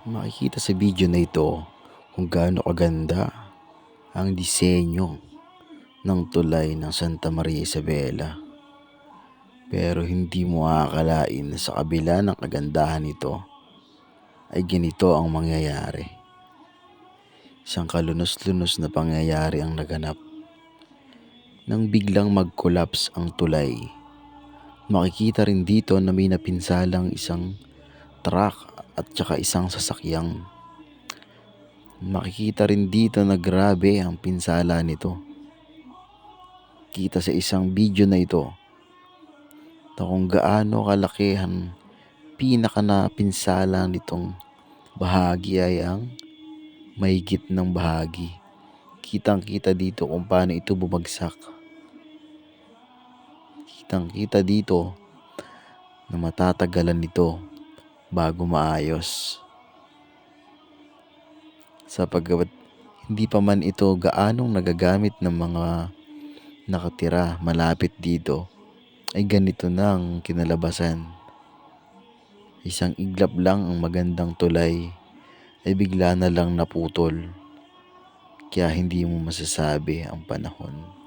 Makikita sa video na ito kung gaano kaganda ang disenyo ng tulay ng Santa Maria Isabela. Pero hindi mo aakalain na sa kabila ng kagandahan nito ay ganito ang mangyayari. Isang kalunos-lunos na pangyayari ang naganap. Nang biglang mag-collapse ang tulay, makikita rin dito na may napinsalang isang truck at saka isang sasakyang. Makikita rin dito na grabe ang pinsala nito. Kita sa isang video na ito na kung gaano kalaki ang pinaka na pinsala nitong bahagi ay ang mahigit ng bahagi. Kitang-kita dito kung paano ito bumagsak. Kitang-kita dito na matatagalan nito bago maayos. Sapagkat hindi pa man ito gaanong nagagamit ng mga nakatira malapit dito, ay ganito na ang kinalabasan. Isang iglap lang ang magandang tulay ay bigla na lang naputol. Kaya hindi mo masasabi ang panahon.